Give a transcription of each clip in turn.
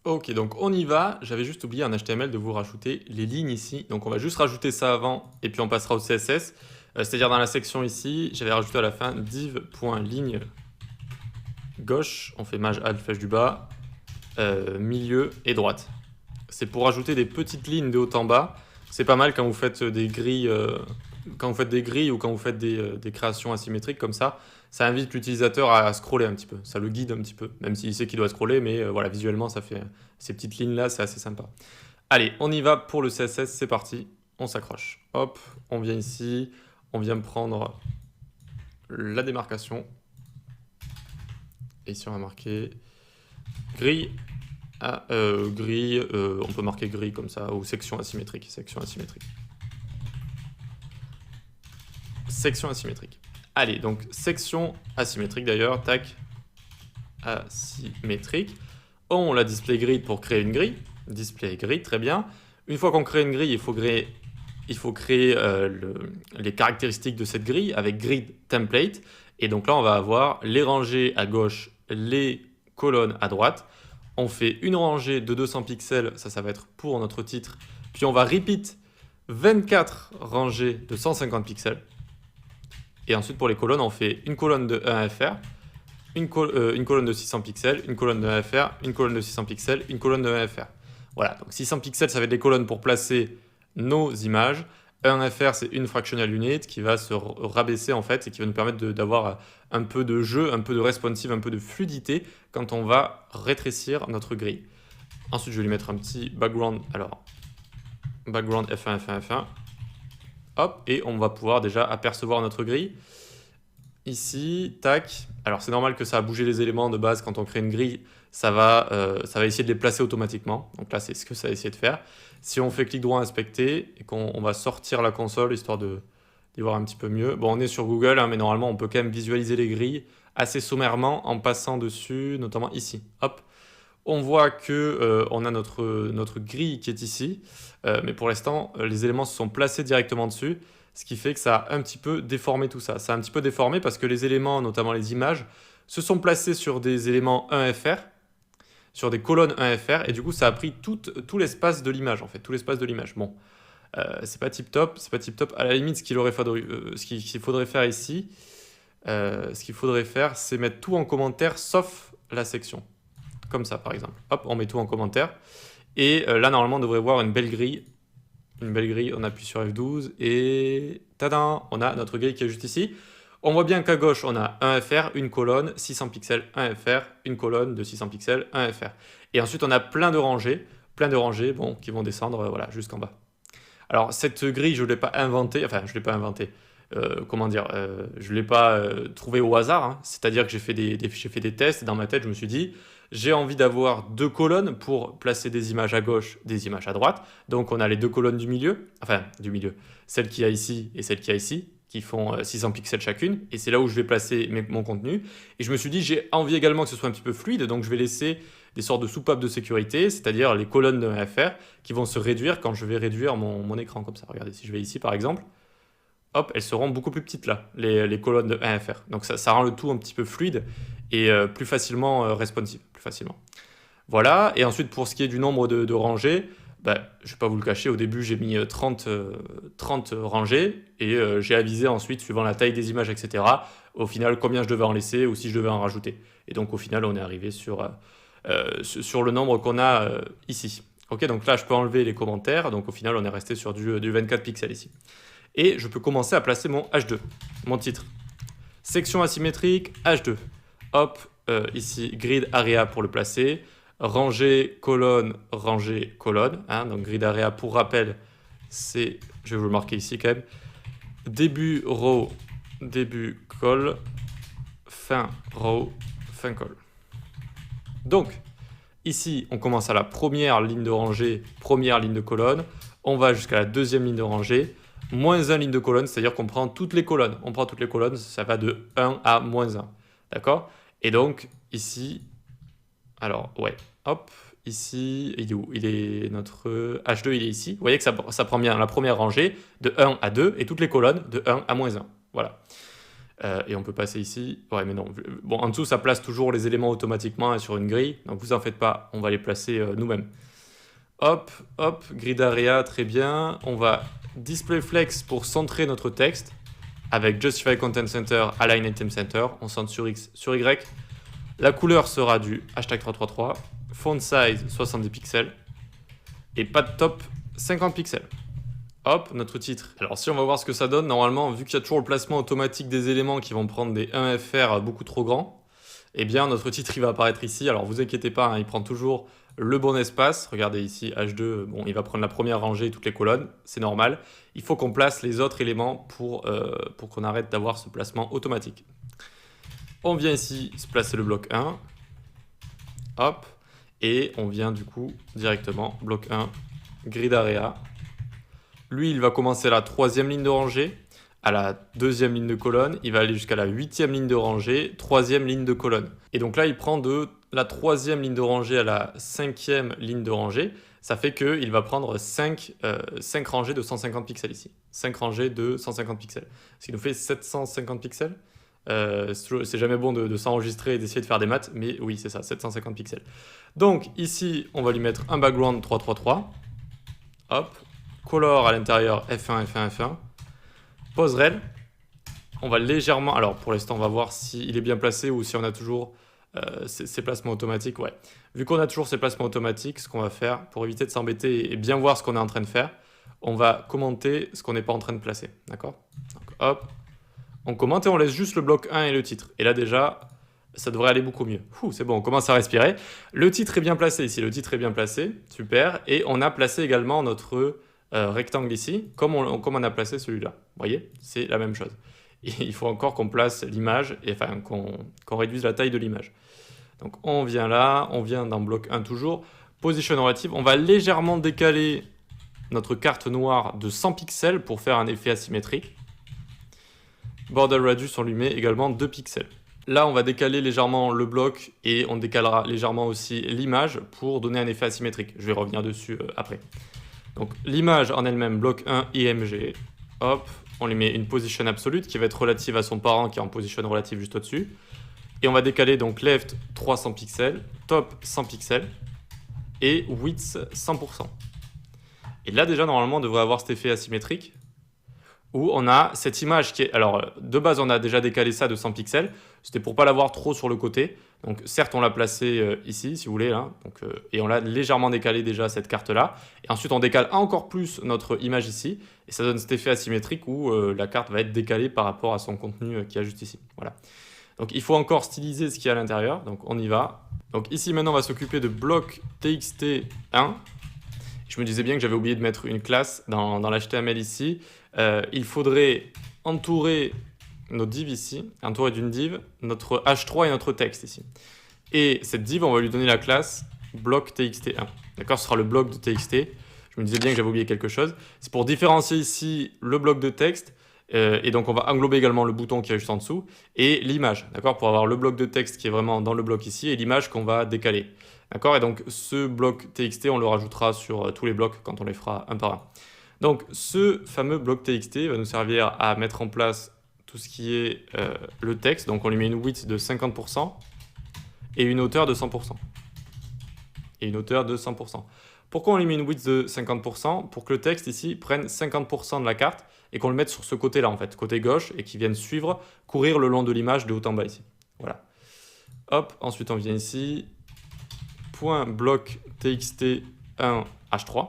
Ok, donc on y va. J'avais juste oublié en HTML de vous rajouter les lignes ici. Donc on va juste rajouter ça avant et puis on passera au CSS. C'est-à-dire dans la section ici, j'avais rajouté à la fin div.ligne gauche. On fait maj alt flèche du bas, milieu et droite. C'est pour rajouter des petites lignes de haut en bas. C'est pas mal quand vous faites des grilles, ou quand vous faites des créations asymétriques comme ça. Ça invite l'utilisateur à scroller un petit peu. Ça le guide un petit peu, même s'il sait qu'il doit scroller, mais voilà, visuellement, ça fait ces petites lignes-là, c'est assez sympa. Allez, on y va pour le CSS, c'est parti. On s'accroche. Hop, on vient ici, on vient prendre la démarcation. Et ici, on va marquer grille. Grille, on peut marquer grille comme ça, ou section asymétrique. Section asymétrique. Section asymétrique. Allez, donc section asymétrique d'ailleurs, tac, asymétrique. On la display grid pour créer une grille. Display grid, très bien. Une fois qu'on crée une grille, il faut créer les caractéristiques de cette grille avec grid template. Et donc là, on va avoir les rangées à gauche, les colonnes à droite. On fait une rangée de 200 pixels, ça va être pour notre titre. Puis on va repeat 24 rangées de 150 pixels. Et ensuite, pour les colonnes, on fait une colonne de 1 FR, une colonne de 600 pixels, une colonne de 1 FR, une colonne de 600 pixels, une colonne de 1 FR. Voilà, donc 600 pixels, ça va être des colonnes pour placer nos images. 1 FR, c'est une fractional unit qui va se rabaisser en fait et qui va nous permettre d'avoir un peu de jeu, un peu de responsive, un peu de fluidité quand on va rétrécir notre grille. Ensuite, je vais lui mettre un petit background. Alors, background F1, F1, F1. Hop, et on va pouvoir déjà apercevoir notre grille. Ici, tac. Alors, c'est normal que ça a bougé les éléments de base quand on crée une grille. Ça va essayer de les placer automatiquement. Donc là, c'est ce que ça va essayer de faire. Si on fait clic droit inspecter et qu'on va sortir la console histoire d'y voir un petit peu mieux. Bon, on est sur Google, hein, mais normalement, on peut quand même visualiser les grilles assez sommairement en passant dessus, notamment ici. Hop. On voit que on a notre grille qui est ici, mais pour l'instant, les éléments se sont placés directement dessus, ce qui fait que ça a un petit peu déformé tout ça. Ça a un petit peu déformé parce que les éléments, notamment les images, se sont placés sur des éléments 1FR, sur des colonnes 1FR, et du coup, ça a pris tout l'espace de l'image, en fait, tout l'espace de l'image. Bon, c'est pas tip top, c'est pas tip top. À la limite, ce qu'il faudrait faire ici, c'est mettre tout en commentaire sauf la section. Comme ça, par exemple. Hop, on met tout en commentaire. Et là, normalement, on devrait voir une belle grille. Une belle grille, on appuie sur F12 et tadam, on a notre grille qui est juste ici. On voit bien qu'à gauche, on a 1 FR, une colonne, 600 pixels, 1 FR, une colonne de 600 pixels, 1 FR. Et ensuite, on a plein de rangées, bon, qui vont descendre voilà, jusqu'en bas. Alors, cette grille, je ne l'ai pas inventée, enfin, je ne l'ai pas inventée. Comment dire, je ne l'ai pas trouvé au hasard, hein. C'est-à-dire que j'ai fait des tests et dans ma tête, je me suis dit, j'ai envie d'avoir deux colonnes pour placer des images à gauche, des images à droite. Donc on a les deux colonnes du milieu, celle qu'il y a ici et celle qu'il y a ici, qui font 600 pixels chacune. Et c'est là où je vais placer mon contenu. Et je me suis dit, j'ai envie également que ce soit un petit peu fluide, donc je vais laisser des sortes de soupapes de sécurité, c'est-à-dire les colonnes de FR, qui vont se réduire quand je vais réduire mon écran comme ça. Regardez, si je vais ici par exemple, hop, elles seront beaucoup plus petites là, les colonnes de 1FR. Donc ça rend le tout un petit peu fluide et plus facilement responsive, plus facilement. Voilà, et ensuite pour ce qui est du nombre de rangées, bah, je ne vais pas vous le cacher, au début j'ai mis 30 rangées et j'ai avisé ensuite, suivant la taille des images, etc., au final combien je devais en laisser ou si je devais en rajouter. Et donc au final on est arrivé sur le nombre qu'on a ici. Ok, donc là je peux enlever les commentaires, donc au final on est resté sur du 24 pixels ici. Et je peux commencer à placer mon H2, mon titre. Section asymétrique, H2. Hop, ici, grid area pour le placer. Rangée, colonne, rangée, colonne. Hein, donc grid area, pour rappel, c'est, je vais vous le marquer ici quand même, début row, début col, fin row, fin col. Donc, ici, on commence à la première ligne de rangée, première ligne de colonne. On va jusqu'à la deuxième ligne de rangée. Moins 1 ligne de colonne, c'est-à-dire qu'on prend toutes les colonnes. On prend toutes les colonnes, ça va de 1 à moins 1. D'accord? Et donc, ici, alors, ouais, hop, ici, il est où? Il est notre H2, il est ici. Vous voyez que ça prend bien la première rangée de 1 à 2 et toutes les colonnes de 1 à moins 1. Voilà. Et on peut passer ici. Ouais, mais non. Bon, en dessous, ça place toujours les éléments automatiquement sur une grille. Donc, vous en faites pas. On va les placer nous-mêmes. Hop, hop, grid area, très bien. On va display flex pour centrer notre texte avec justify content center, align item center. On centre sur X, sur Y. La couleur sera du hashtag 333. Font size 70 pixels. Et pas de top 50 pixels. Hop, notre titre. Alors si on va voir ce que ça donne, normalement, vu qu'il y a toujours le placement automatique des éléments qui vont prendre des 1fr beaucoup trop grands, eh bien notre titre il va apparaître ici. Alors vous inquiétez pas, hein, il prend toujours le bon espace. Regardez ici, H2, bon, il va prendre la première rangée et toutes les colonnes, c'est normal. Il faut qu'on place les autres éléments pour qu'on arrête d'avoir ce placement automatique. On vient ici se placer le bloc 1. Hop, et on vient du coup directement, bloc 1, grid area. Lui, il va commencer à la 3e ligne de rangée, à la 2e ligne de colonne, il va aller jusqu'à la 8e ligne de rangée, 3e ligne de colonne. Et donc là, il prend de la 3e ligne de rangée à la 5e ligne de rangée. Ça fait qu'il va prendre 5 rangées de 150 pixels ici. 5 rangées de 150 pixels. Ce qui nous fait 750 pixels. C'est jamais bon de s'enregistrer et d'essayer de faire des maths, mais oui, c'est ça, 750 pixels. Donc ici, on va lui mettre un background 333. Hop. Color à l'intérieur F1, F1, F1. Pose rel. On va légèrement... Alors pour l'instant, on va voir s'il est bien placé ou si on a toujours ces placements automatiques. Ouais. Vu qu'on a toujours ces placements automatiques, ce qu'on va faire pour éviter de s'embêter et bien voir ce qu'on est en train de faire, on va commenter ce qu'on n'est pas en train de placer. D'accord? Donc hop. On commente et on laisse juste le bloc 1 et le titre. Et là déjà, ça devrait aller beaucoup mieux. C'est bon, on commence à respirer. Le titre est bien placé ici. Le titre est bien placé. Super. Et on a placé également notre... rectangle ici, comme on a placé celui-là. Vous voyez, c'est la même chose. Et il faut encore qu'on place l'image, et enfin qu'on réduise la taille de l'image. Donc on vient là, on vient dans bloc 1 toujours. Position relative, on va légèrement décaler notre carte noire de 100 pixels pour faire un effet asymétrique. Border radius, on lui met également 2 pixels. Là, on va décaler légèrement le bloc et on décalera légèrement aussi l'image pour donner un effet asymétrique. Je vais revenir dessus après. Donc l'image en elle-même, bloc 1 IMG, hop, on lui met une position absolute qui va être relative à son parent qui est en position relative juste au-dessus. Et on va décaler donc left 300 pixels, top 100 pixels et width 100%. Et là déjà normalement on devrait avoir cet effet asymétrique où on a cette image qui est... Alors de base on a déjà décalé ça de 100 pixels, c'était pour pas l'avoir trop sur le côté. Donc certes on l'a placé ici si vous voulez, là. Donc, et on l'a légèrement décalé déjà cette carte là. Et ensuite on décale encore plus notre image ici. Et ça donne cet effet asymétrique où la carte va être décalée par rapport à son contenu qui est juste ici. Voilà. Donc il faut encore styliser ce qu'il y a à l'intérieur. Donc on y va. Donc ici maintenant on va s'occuper de bloc txt1. Je me disais bien que j'avais oublié de mettre une classe dans l'HTML ici. Il faudrait entourer notre div ici, entouré d'une div, notre h3 et notre texte ici. Et cette div, on va lui donner la classe bloc txt1. D'accord, ce sera le bloc de txt. Je me disais bien que j'avais oublié quelque chose. C'est pour différencier ici le bloc de texte. Et donc, on va englober également le bouton qui est juste en dessous et l'image. D'accord, pour avoir le bloc de texte qui est vraiment dans le bloc ici et l'image qu'on va décaler. D'accord, et donc ce bloc txt, on le rajoutera sur tous les blocs quand on les fera un par un. Donc, ce fameux bloc txt va nous servir à mettre en place tout ce qui est le texte. Donc on lui met une width de 50% et une hauteur de 100%. Et une hauteur de 100%. Pourquoi on lui met une width de 50%? Pour que le texte ici prenne 50% de la carte et qu'on le mette sur ce côté-là en fait, côté gauche, et qu'il vienne suivre, courir le long de l'image de haut en bas ici. Voilà. Hop, ensuite on vient ici, point bloc txt1 h3.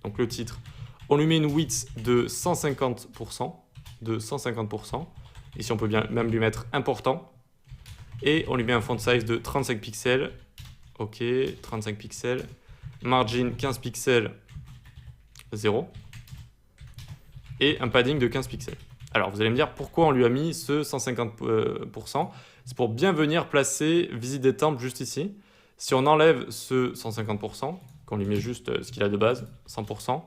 Donc le titre, on lui met une width de 150%. De 150%. Ici, on peut bien même lui mettre important. Et on lui met un font size de 35 pixels. OK, 35 pixels. Margin 15 pixels, 0. Et un padding de 15 pixels. Alors, vous allez me dire pourquoi on lui a mis ce 150%. C'est pour bien venir placer Visit des temples juste ici. Si on enlève ce 150%, qu'on lui met juste ce qu'il a de base, 100%,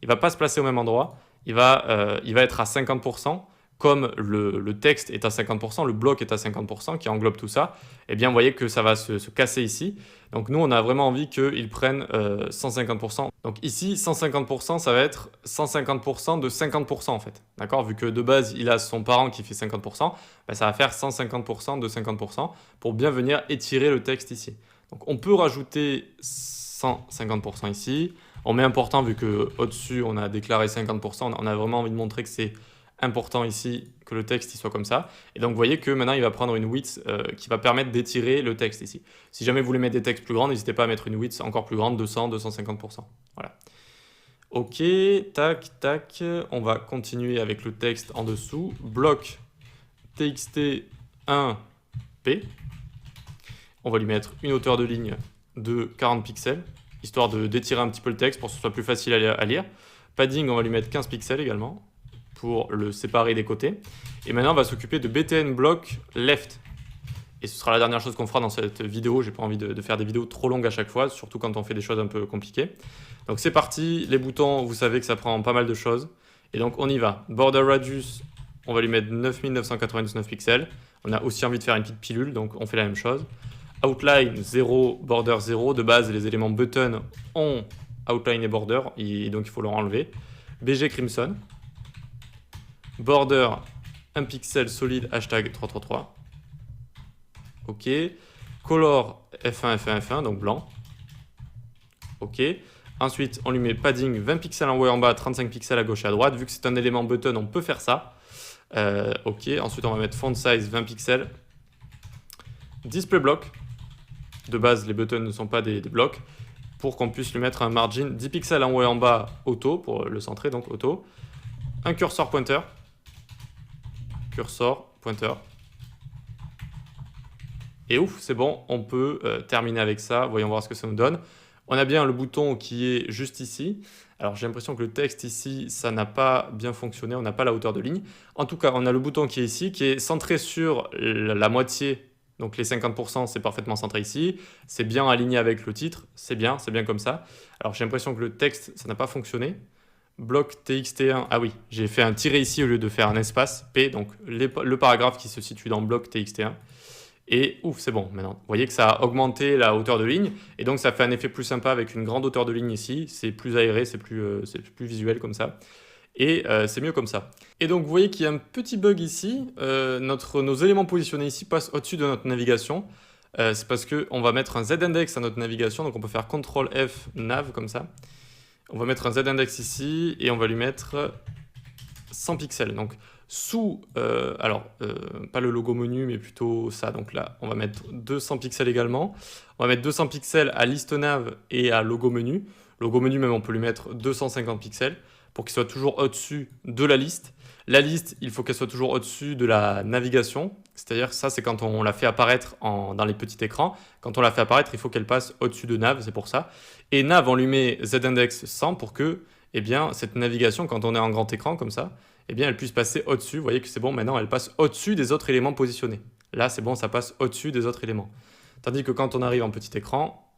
il ne va pas se placer au même endroit. Il va être à 50% comme le texte est à 50%, le bloc est à 50%, qui englobe tout ça, eh bien, vous voyez que ça va se casser ici. Donc, nous, on a vraiment envie qu'ils prennent 150%. Donc, ici, 150%, ça va être 150% de 50%, en fait. D'accord? Vu que de base, il a son parent qui fait 50%, ben, ça va faire 150% de 50% pour bien venir étirer le texte ici. Donc, on peut rajouter 150% ici. On met important vu qu'au-dessus, on a déclaré 50%. On a vraiment envie de montrer que c'est important ici que le texte il soit comme ça. Et donc, vous voyez que maintenant, il va prendre une width qui va permettre d'étirer le texte ici. Si jamais vous voulez mettre des textes plus grands, n'hésitez pas à mettre une width encore plus grande, 200, 250%. Voilà. Ok, tac, tac. On va continuer avec le texte en dessous. Bloc txt1p. On va lui mettre une hauteur de ligne de 40 pixels, histoire d'étirer un petit peu le texte pour que ce soit plus facile à lire. Padding, on va lui mettre 15 pixels également, pour le séparer des côtés. Et maintenant, on va s'occuper de btn block left. Et ce sera la dernière chose qu'on fera dans cette vidéo. J'ai pas envie de faire des vidéos trop longues à chaque fois, surtout quand on fait des choses un peu compliquées. Donc c'est parti, les boutons, vous savez que ça prend pas mal de choses. Et donc on y va. Border radius, on va lui mettre 9999 pixels. On a aussi envie de faire une petite pilule, donc on fait la même chose. Outline 0, border 0. De base, les éléments button ont outline et border, et donc il faut leur enlever. BG Crimson. Border 1 pixel solide hashtag 333. Ok. Color F1, F1, F1, donc blanc. Ok. Ensuite, on lui met padding 20 pixels en haut et en bas, 35 pixels à gauche et à droite. Vu que c'est un élément button, on peut faire ça. Ok. Ensuite, on va mettre font size 20 pixels. Display block. De base, les buttons ne sont pas des blocs. Pour qu'on puisse lui mettre un margin 10 pixels en haut et en bas auto, pour le centrer, donc auto. Un cursor pointer. Cursor pointer. Et ouf, c'est bon, on peut terminer avec ça. Voyons voir ce que ça nous donne. On a bien le bouton qui est juste ici. Alors j'ai l'impression que le texte ici, ça n'a pas bien fonctionné, on n'a pas la hauteur de ligne. En tout cas, on a le bouton qui est ici, qui est centré sur la moitié. Donc les 50%, c'est parfaitement centré ici. C'est bien aligné avec le titre, c'est bien comme ça. Alors j'ai l'impression que le texte, ça n'a pas fonctionné. Bloc txt1, ah oui, j'ai fait un tiret ici au lieu de faire un espace P, donc le paragraphe qui se situe dans bloc txt1. Et ouf, c'est bon maintenant. Vous voyez que ça a augmenté la hauteur de ligne, et donc ça fait un effet plus sympa avec une grande hauteur de ligne ici. C'est plus aéré, c'est plus visuel comme ça. Et c'est mieux comme ça. Et donc vous voyez qu'il y a un petit bug ici. Nos éléments positionnés ici passent au-dessus de notre navigation. C'est parce qu'on va mettre un z-index à notre navigation, donc on peut faire CTRL F nav comme ça. On va mettre un z-index ici et on va lui mettre 100 pixels. Donc sous, pas le logo menu, mais plutôt ça. Donc là, on va mettre 200 pixels également. On va mettre 200 pixels à liste nav et à logo menu. Logo menu, même, on peut lui mettre 250 pixels pour qu'il soit toujours au-dessus de la liste. La liste, il faut qu'elle soit toujours au-dessus de la navigation. C'est-à-dire, ça, c'est quand on la fait apparaître dans les petits écrans. Quand on la fait apparaître, il faut qu'elle passe au-dessus de nav, c'est pour ça. Et nav, on lui met z-index 100 pour que cette navigation, quand on est en grand écran comme ça, elle puisse passer au-dessus. Vous voyez que c'est bon, maintenant, elle passe au-dessus des autres éléments positionnés. Là, c'est bon, ça passe au-dessus des autres éléments. Tandis que quand on arrive en petit écran,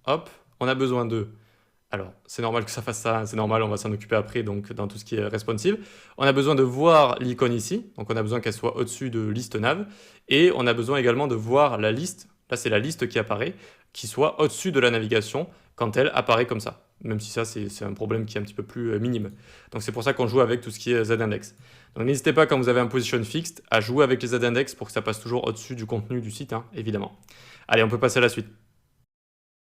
hop, on a besoin de... Alors, c'est normal que ça fasse ça, c'est normal, on va s'en occuper après, donc dans tout ce qui est responsive. On a besoin de voir l'icône ici, donc on a besoin qu'elle soit au-dessus de liste nav, et on a besoin également de voir la liste, là c'est la liste qui apparaît, qui soit au-dessus de la navigation quand elle apparaît comme ça. Même si ça, c'est un problème qui est un petit peu plus minime. Donc c'est pour ça qu'on joue avec tout ce qui est z-index. Donc n'hésitez pas, quand vous avez un position fixed, à jouer avec les z-index pour que ça passe toujours au-dessus du contenu du site, hein, évidemment. Allez, on peut passer à la suite.